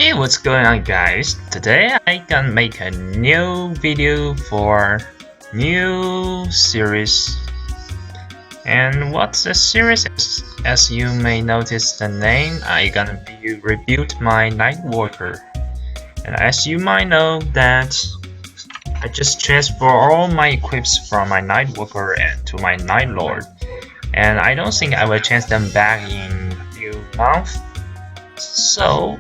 Hey, what's going on, guys? Today I can make a new video for new series. And what's the series? As you may notice the name, I gonna rebuild my night worker. And as you might know that I just transfer all my equips from my night worker and to my night lord. And I don't think I will change them back in a few months. So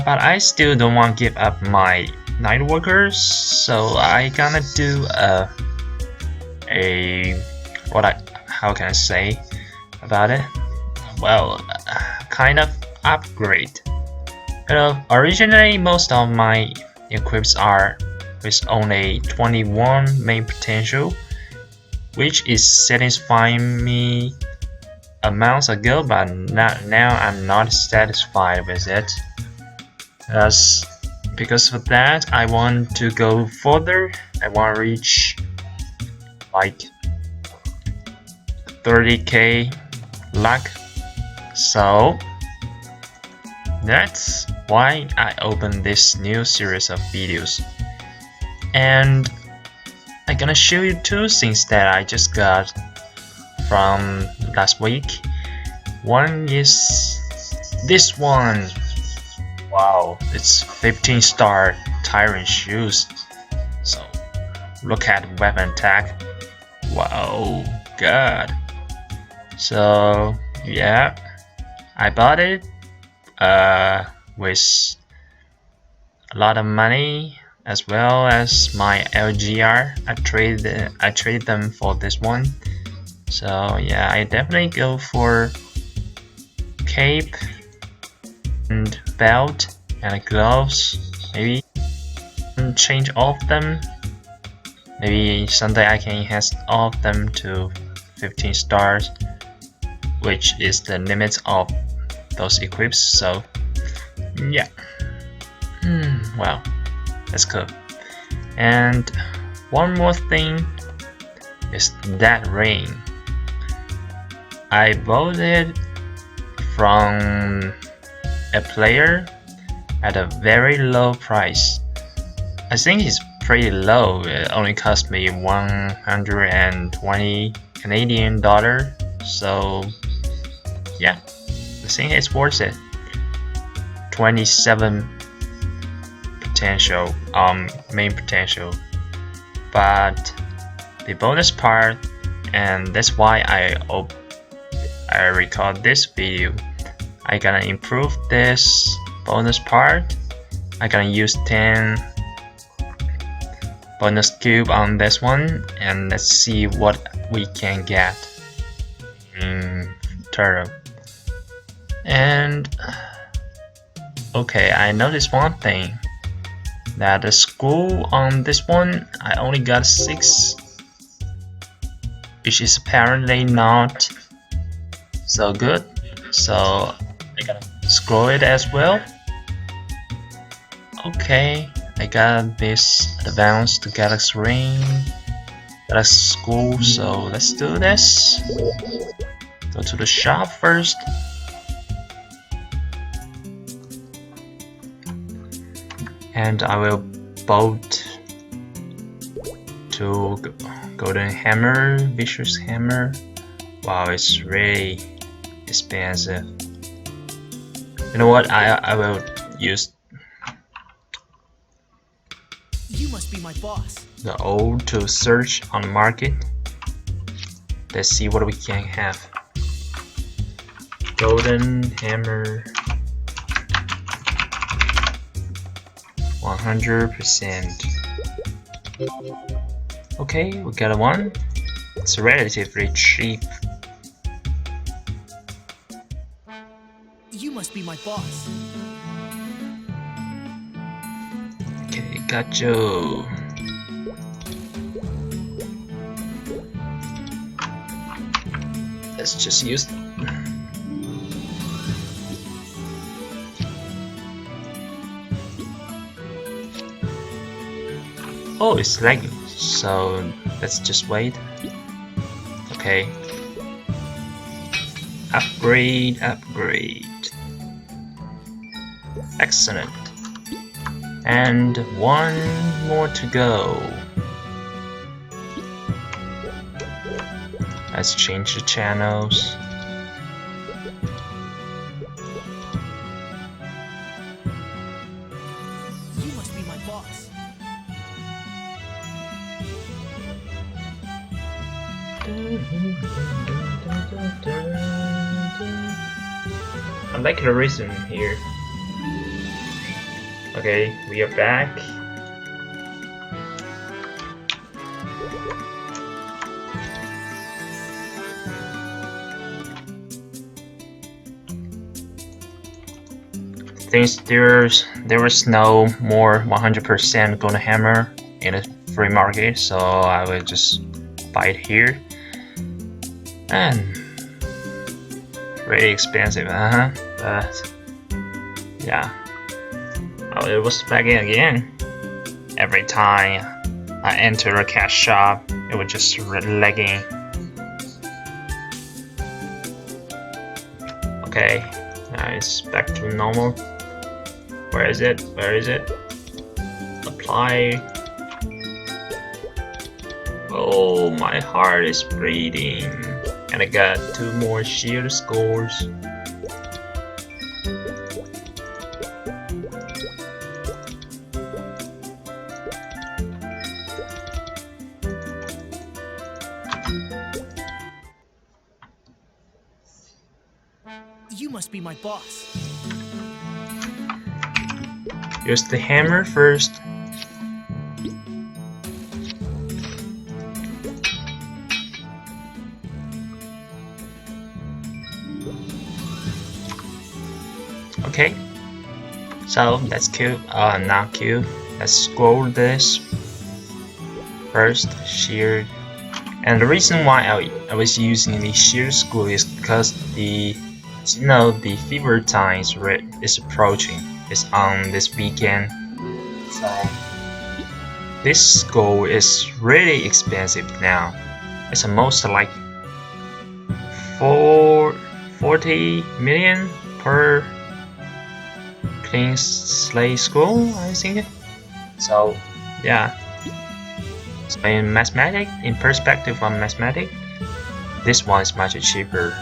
but I still don't want to give up my night workers, so I gonna do how can I say about it? Well, kind of upgrade. Originally most of my equips are with only 21 main potential, which is satisfying me a month ago, but now I'm not satisfied with it. Because of that, I want to go further. I want to reach like 30k luck. So that's why I opened this new series of videos. And I'm gonna show you two things that I just got from last week. One is this one. Wow, it's 15-star tyrant shoes. So look at weapon attack. Wow, god. So yeah, I bought it with a lot of money as well as my LGR. I trade them for this one. So yeah, I definitely go for cape and belt and gloves, maybe change all of them. Maybe someday I can enhance all of them to 15 stars, which is the limit of those equips. So yeah, well, that's cool. And one more thing is that ring. I bought it from a player at a very low price. I think it's pretty low. It only cost me 120 Canadian dollar. So yeah, I think it's worth it. 27 potential, main potential, but the bonus part, and that's why I record this video. I gonna improve this bonus part. I gonna use 10 bonus cube on this one, and let's see what we can get in turtle. And okay, I noticed one thing, that the scroll on this one I only got 6, which is apparently not so good. So I gotta scroll it as well. Okay, I got this advanced galaxy ring, galaxy school. So let's do this. Go to the shop first. And I will bolt to golden hammer, vicious hammer. Wow, it's really expensive. You know what? I will use You must be my boss. the old to search on the market. Let's see what we can have. Golden hammer, 100%. Okay, we got one. It's relatively cheap. You must be my boss. Okay, got you. Let's just use them. Oh, it's lagging, so let's just wait. Okay. Upgrade. Excellent. And one more to go. Let's change the channels. You must be my boss. I like the rhythm here. Okay, we are back. Since there was no more 100% golden hammer in the free market, so I will just buy it here. And really expensive, but yeah. Oh, it was lagging again. Every time I enter a cash shop, it was just lagging. Okay, now it's back to normal. Where is it? Where is it? Apply. Oh, my heart is bleeding. And I got 2 more shield scores. You must be my boss. Use the hammer first. Okay, so let's not queue. Let's scroll this first. Sheared, and the reason why I was using the sheared screw is because the fever time is approaching. It's on this weekend, so this screw is really expensive now. It's almost like 40 million per clean slate scroll, I think. So yeah. So in perspective of mathematics, this one is much cheaper.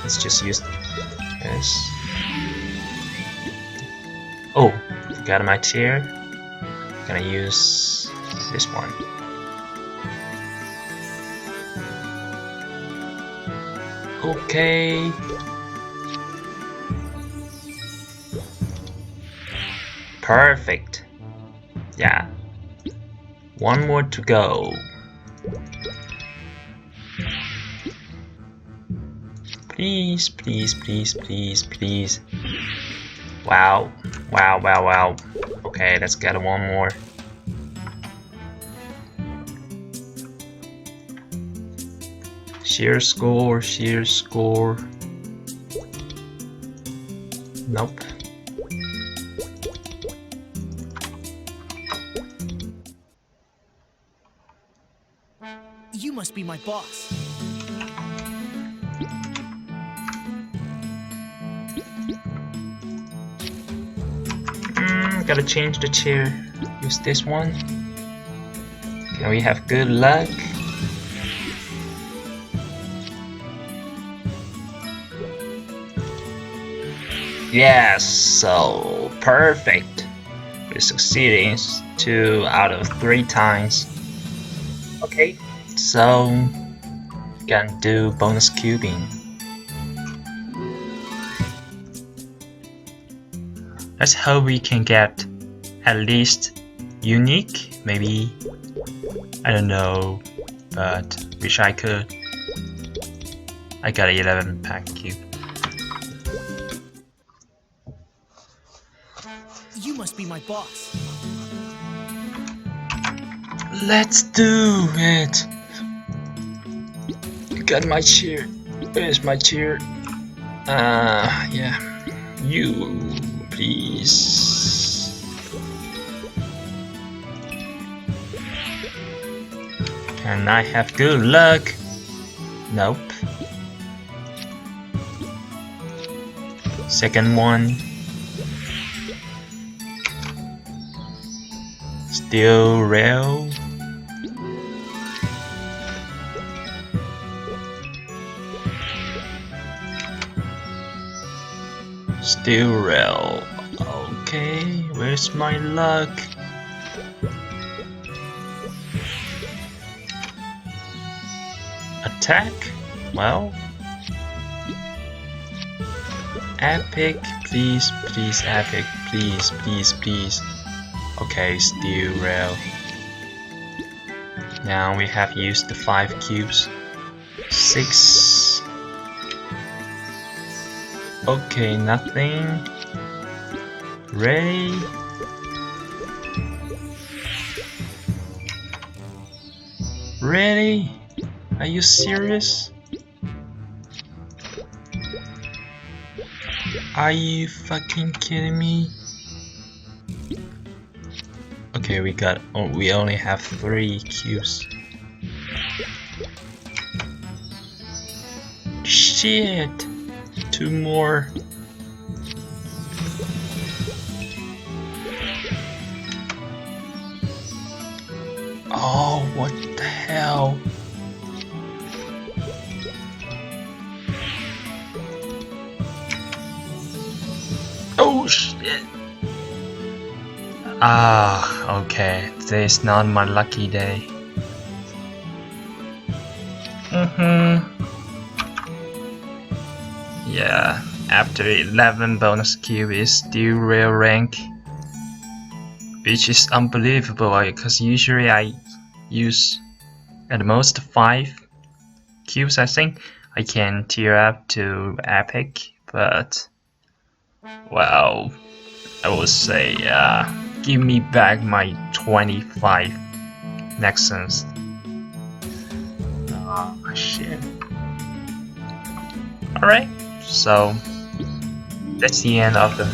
Let's just use this. Oh, got my tier. Gonna use this one. Okay. Perfect. Yeah. One more to go. Please, please, please, please, please. Wow. Wow, wow, wow. Okay, let's get one more. Sheer score, sheer score. Nope. You must be my boss. Gotta change the chair. Use this one. Can we have good luck? Yes, so perfect. We're succeeding 2 out of 3 times. Okay, so gonna do bonus cubing. Let's hope we can get at least unique, maybe. I don't know, but wish I could. I got an 11 pack cube. You must be my boss. Let's do it. Got my chair. Where's my chair? Yeah. You, please. Can I have good luck? Nope. Second one. Steel rail. Steel rail. Okay, where's my luck? Attack? Well, epic, please, please, epic, please, please, please. Okay, steel rail. Now we have used the 5 cubes. 6. Okay, nothing. Ray. Really? Are you serious? Are you fucking kidding me? Okay, we only have 3 cubes. Shit! 2 more. Oh, what the hell? Oh shit! Ah, okay. Today is not my lucky day. Yeah, after 11 bonus cube is still real rank, which is unbelievable because usually I use at most 5 cubes. I think I can tier up to epic, but well, I would say give me back my 25 Nexons. Oh shit. Alright, so that's the end of the